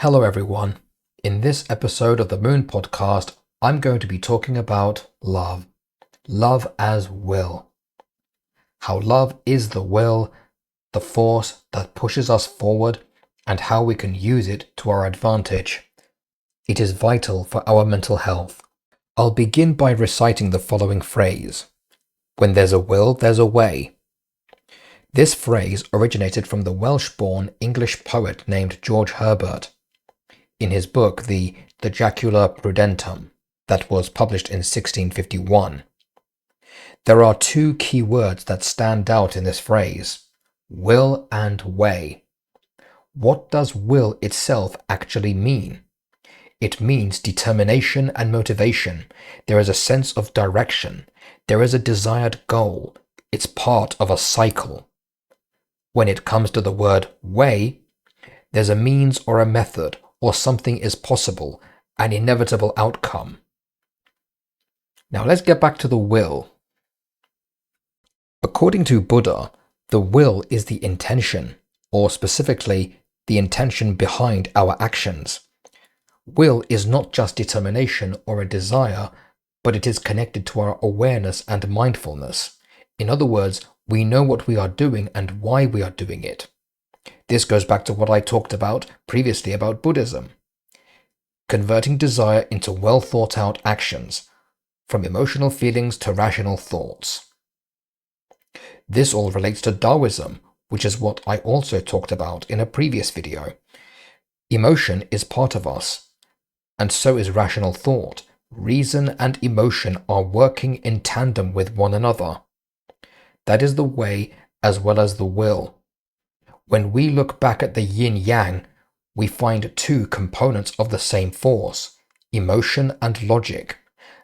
Hello everyone. In this episode of the Moon Podcast, I'm going to be talking about love. Love as will. How love is the will, the force that pushes us forward, and how we can use it to our advantage. It is vital for our mental health. I'll begin by reciting the following phrase. When there's a will, there's a way. This phrase originated from the Welsh-born English poet named George Herbert. In his book, the De Jacula Prudentum, that was published in 1651. There are two key words that stand out in this phrase, will and way. What does will itself actually mean? It means determination and motivation. There is a sense of direction. There is a desired goal. It's part of a cycle. When it comes to the word way, there's a means or a method, or something is possible, an inevitable outcome. Now let's get back to the will. According to Buddha, the will is the intention, or specifically, the intention behind our actions. Will is not just determination or a desire, but it is connected to our awareness and mindfulness. In other words, we know what we are doing and why we are doing it. This goes back to what I talked about previously about Buddhism. Converting desire into well thought out actions, from emotional feelings to rational thoughts. This all relates to Taoism, which is what I also talked about in a previous video. Emotion is part of us, and so is rational thought. Reason and emotion are working in tandem with one another. That is the way as well as the will. When we look back at the yin-yang, we find two components of the same force, emotion and logic.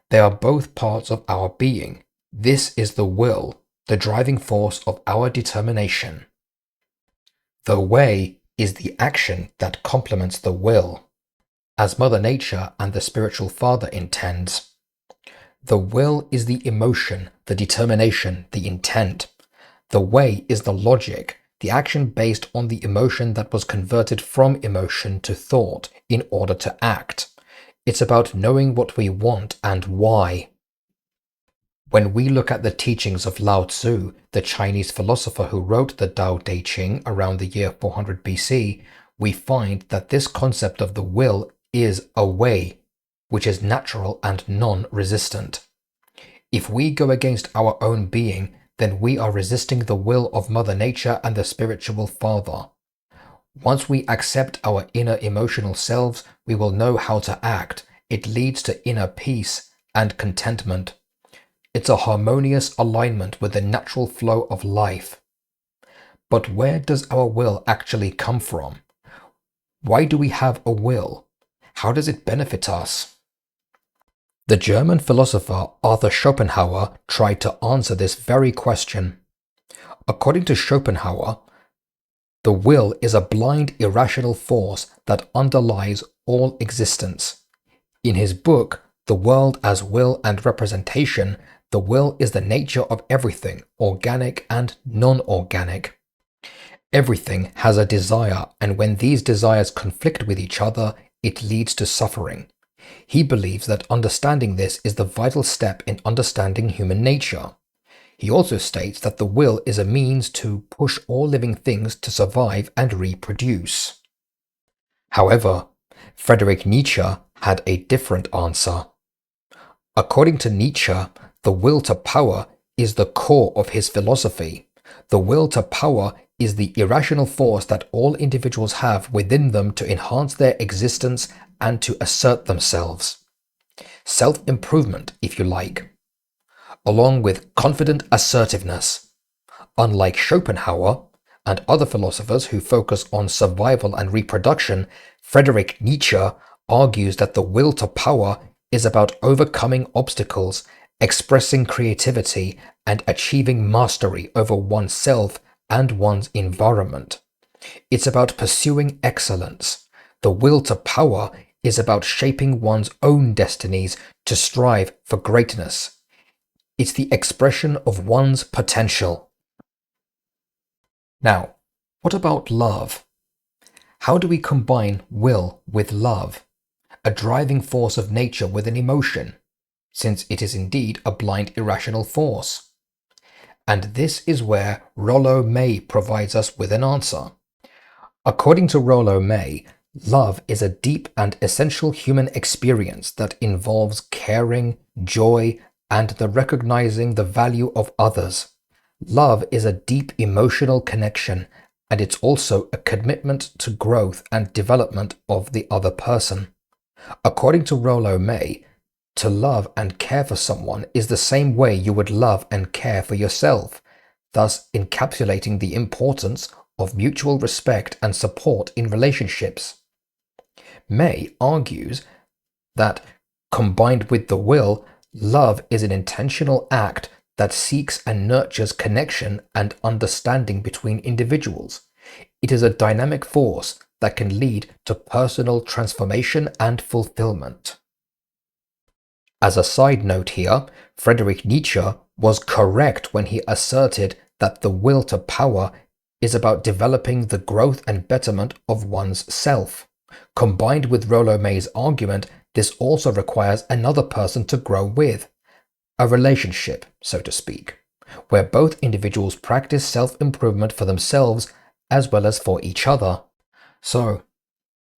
They are both parts of our being. This is the will, the driving force of our determination. The way is the action that complements the will, as Mother Nature and the spiritual father intends. The will is the emotion, the determination, the intent. The way is the logic, the action based on the emotion that was converted from emotion to thought in order to act. It's about knowing what we want and why. When we look at the teachings of Lao Tzu, the Chinese philosopher who wrote the Tao Te Ching around the year 400 BC, we find that this concept of the will is a way, which is natural and non-resistant. If we go against our own being, then we are resisting the will of Mother Nature and the spiritual Father. Once we accept our inner emotional selves, we will know how to act. It leads to inner peace and contentment. It's a harmonious alignment with the natural flow of life. But where does our will actually come from? Why do we have a will? How does it benefit us? The German philosopher Arthur Schopenhauer tried to answer this very question. According to Schopenhauer, the will is a blind, irrational force that underlies all existence. In his book, The World as Will and Representation, the will is the nature of everything, organic and non-organic. Everything has a desire, and when these desires conflict with each other, it leads to suffering. He believes that understanding this is the vital step in understanding human nature. He also states that the will is a means to push all living things to survive and reproduce. However, Friedrich Nietzsche had a different answer. According to Nietzsche, the will to power is the core of his philosophy. The will to power is the irrational force that all individuals have within them to enhance their existence and to assert themselves. Self-improvement, if you like, along with confident assertiveness. Unlike Schopenhauer and other philosophers who focus on survival and reproduction, Friedrich Nietzsche argues that the will to power is about overcoming obstacles, expressing creativity, and achieving mastery over oneself and one's environment. It's about pursuing excellence. The will to power is about shaping one's own destinies to strive for greatness. It's the expression of one's potential. Now, what about love? How do we combine will with love, a driving force of nature with an emotion, since it is indeed a blind irrational force? And this is where Rollo May provides us with an answer. According to Rollo May, love is a deep and essential human experience that involves caring, joy, and the recognizing the value of others. Love is a deep emotional connection, and it's also a commitment to growth and development of the other person. According to Rollo May, to love and care for someone is the same way you would love and care for yourself, thus encapsulating the importance of mutual respect and support in relationships. May argues that, combined with the will, love is an intentional act that seeks and nurtures connection and understanding between individuals. It is a dynamic force that can lead to personal transformation and fulfillment. As a side note here, Friedrich Nietzsche was correct when he asserted that the will to power is about developing the growth and betterment of one's self. Combined with Rollo May's argument, this also requires another person to grow with, a relationship, so to speak, where both individuals practice self-improvement for themselves as well as for each other. So,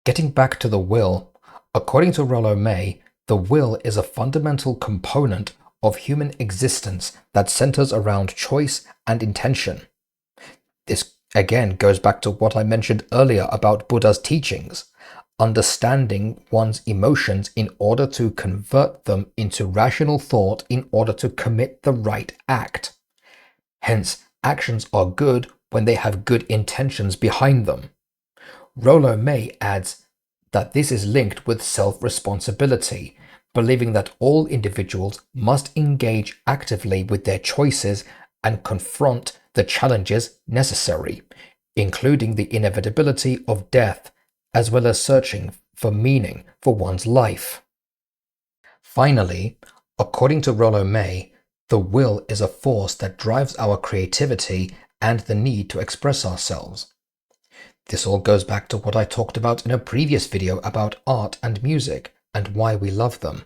getting back to the will, according to Rollo May, the will is a fundamental component of human existence that centers around choice and intention. This again goes back to what I mentioned earlier about Buddha's teachings, understanding one's emotions in order to convert them into rational thought in order to commit the right act. Hence, actions are good when they have good intentions behind them. Rollo May adds that this is linked with self-responsibility, believing that all individuals must engage actively with their choices and confront the challenges necessary, including the inevitability of death, as well as searching for meaning for one's life. Finally, according to Rollo May, the will is a force that drives our creativity and the need to express ourselves. This all goes back to what I talked about in a previous video about art and music and why we love them.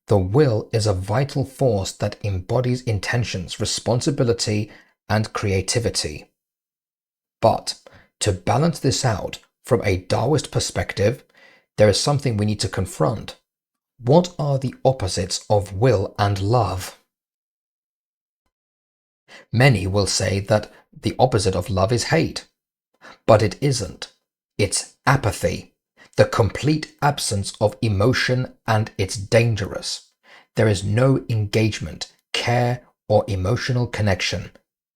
The will is a vital force that embodies intentions, responsibility, and creativity. But to balance this out, from a Taoist perspective, there is something we need to confront. What are the opposites of will and love? Many will say that the opposite of love is hate, but it isn't. It's apathy, the complete absence of emotion, and it's dangerous. There is no engagement, care, or emotional connection.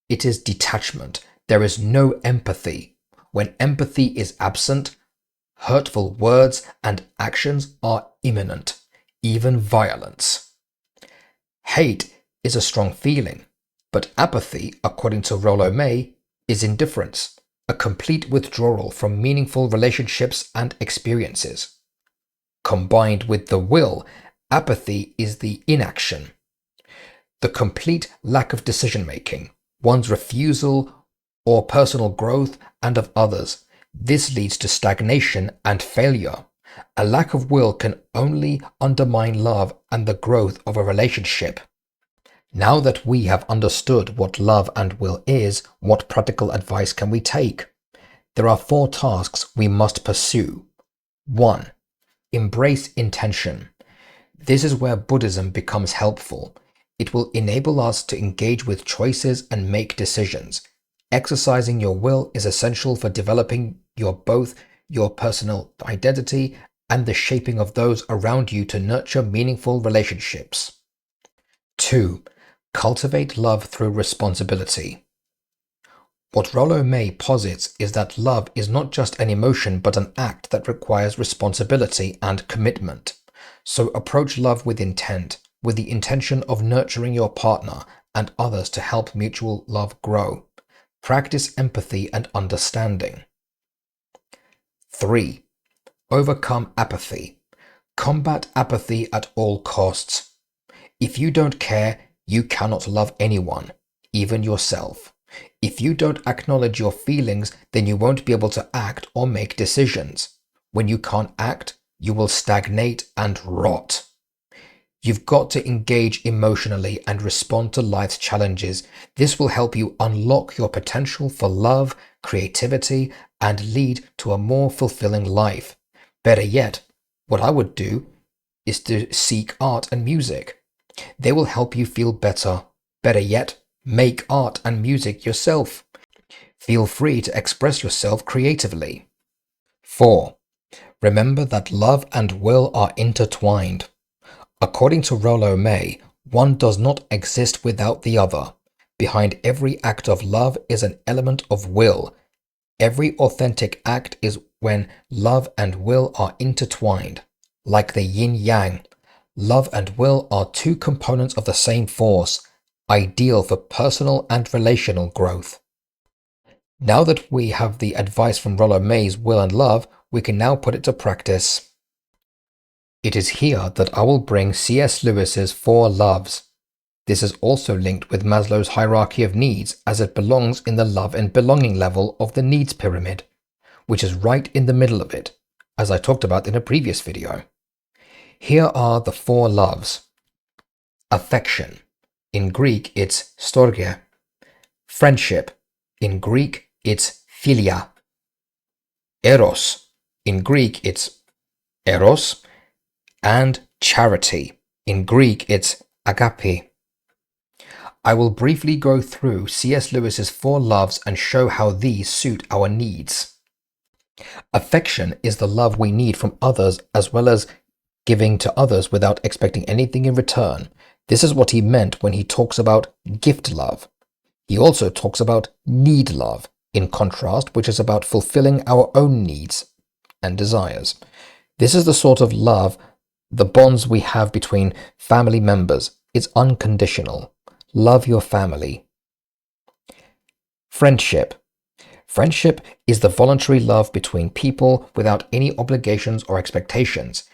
It is detachment. There is no empathy. When empathy is absent, hurtful words and actions are imminent, even violence. Hate is a strong feeling, but apathy, according to Rollo May, is indifference, a complete withdrawal from meaningful relationships and experiences. Combined with the will, apathy is the inaction, the complete lack of decision-making, one's refusal or personal growth and of others. This leads to stagnation and failure. A lack of will can only undermine love and the growth of a relationship. Now that we have understood what love and will is, what practical advice can we take? There are 4 tasks we must pursue. 1. Embrace intention. This is where Buddhism becomes helpful. It will enable us to engage with choices and make decisions. Exercising your will is essential for developing both your personal identity and the shaping of those around you to nurture meaningful relationships. 2. Cultivate love through responsibility. What Rollo May posits is that love is not just an emotion but an act that requires responsibility and commitment. So approach love with intent, with the intention of nurturing your partner and others to help mutual love grow. Practice empathy and understanding. 3. Overcome apathy. Combat apathy at all costs. If you don't care, you cannot love anyone, even yourself. If you don't acknowledge your feelings, then you won't be able to act or make decisions. When you can't act, you will stagnate and rot. You've got to engage emotionally and respond to life's challenges. This will help you unlock your potential for love, creativity, and lead to a more fulfilling life. Better yet, what I would do is to seek art and music. They will help you feel better. Better yet, make art and music yourself. Feel free to express yourself creatively. 4. Remember that love and will are intertwined. According to Rollo May, one does not exist without the other. Behind every act of love is an element of will. Every authentic act is when love and will are intertwined. Like the yin-yang, love and will are two components of the same force, ideal for personal and relational growth. Now that we have the advice from Rollo May's Will and Love, we can now put it to practice. It is here that I will bring C.S. Lewis's Four Loves. This is also linked with Maslow's hierarchy of needs, as it belongs in the love and belonging level of the needs pyramid, which is right in the middle of it, as I talked about in a previous video. Here are the four loves. Affection. In Greek, it's storge. Friendship. In Greek, it's philia. Eros. In Greek, it's eros. And charity. In Greek, it's agape. I will briefly go through C.S. Lewis's four loves and show how these suit our needs. Affection is the love we need from others, as well as giving to others without expecting anything in return. This is what he meant when he talks about gift love. He also talks about need love, in contrast, which is about fulfilling our own needs and desires. This is the sort of love, the bonds we have between family members. It's unconditional. Love your family. Friendship. Friendship is the voluntary love between people without any obligations or expectations.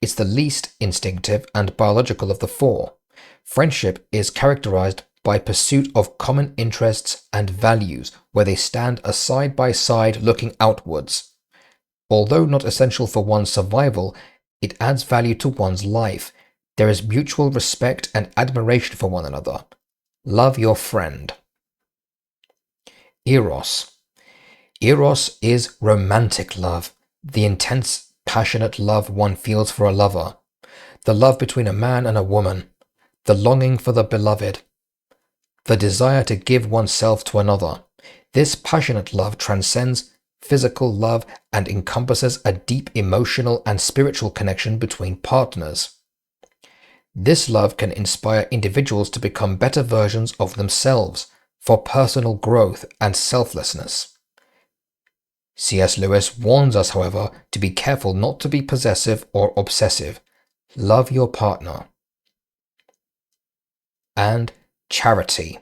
It's the least instinctive and biological of the four. Friendship is characterized by pursuit of common interests and values, where they stand side by side looking outwards. Although not essential for one's survival, it adds value to one's life. There is mutual respect and admiration for one another. Love your friend. Eros. Eros is romantic love, the intense, passionate love one feels for a lover, the love between a man and a woman, the longing for the beloved, the desire to give oneself to another. This passionate love transcends physical love and encompasses a deep emotional and spiritual connection between partners. This love can inspire individuals to become better versions of themselves for personal growth and selflessness. C.S. Lewis warns us, however, to be careful not to be possessive or obsessive. Love your partner. And charity.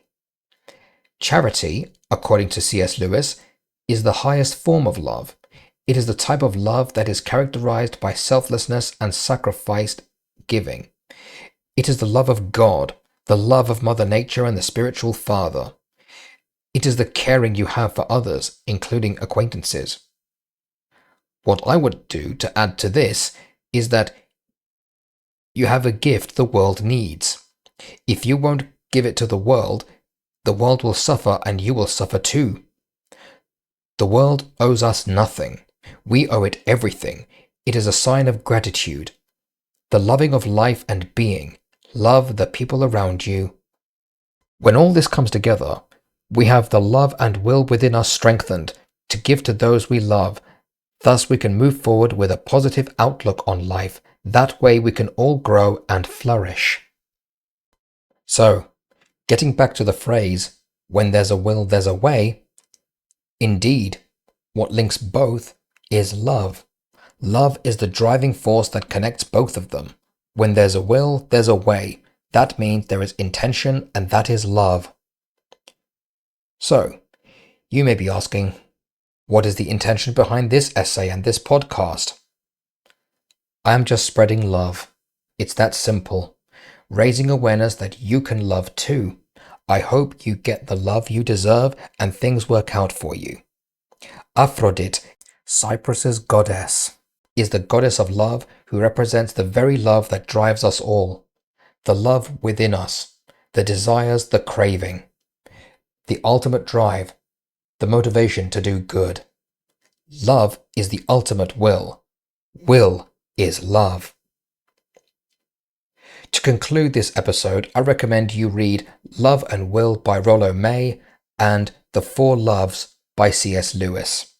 Charity, according to C.S. Lewis, is the highest form of love. It is the type of love that is characterized by selflessness and sacrificed giving. It is the love of God, the love of Mother Nature and the spiritual Father. It is the caring you have for others, including acquaintances. What I would do to add to this is that you have a gift the world needs. If you won't give it to the world will suffer and you will suffer too. The world owes us nothing. We owe it everything. It is a sign of gratitude. The loving of life and being. Love the people around you. When all this comes together, we have the love and will within us strengthened to give to those we love. Thus we can move forward with a positive outlook on life. That way we can all grow and flourish. So, getting back to the phrase, when there's a will, there's a way, indeed, what links both is love. Love is the driving force that connects both of them. When there's a will, there's a way. That means there is intention, and that is love. So, you may be asking, what is the intention behind this essay and this podcast? I am just spreading love. It's that simple. Raising awareness that you can love too. I hope you get the love you deserve and things work out for you. Aphrodite, Cyprus's goddess, is the goddess of love who represents the very love that drives us all. The love within us, the desires, the craving, the ultimate drive, the motivation to do good. Love is the ultimate will. Will is love. To conclude this episode, I recommend you read Love and Will by Rollo May and The Four Loves by C.S. Lewis.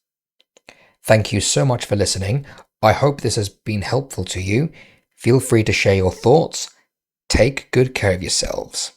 Thank you so much for listening. I hope this has been helpful to you. Feel free to share your thoughts. Take good care of yourselves.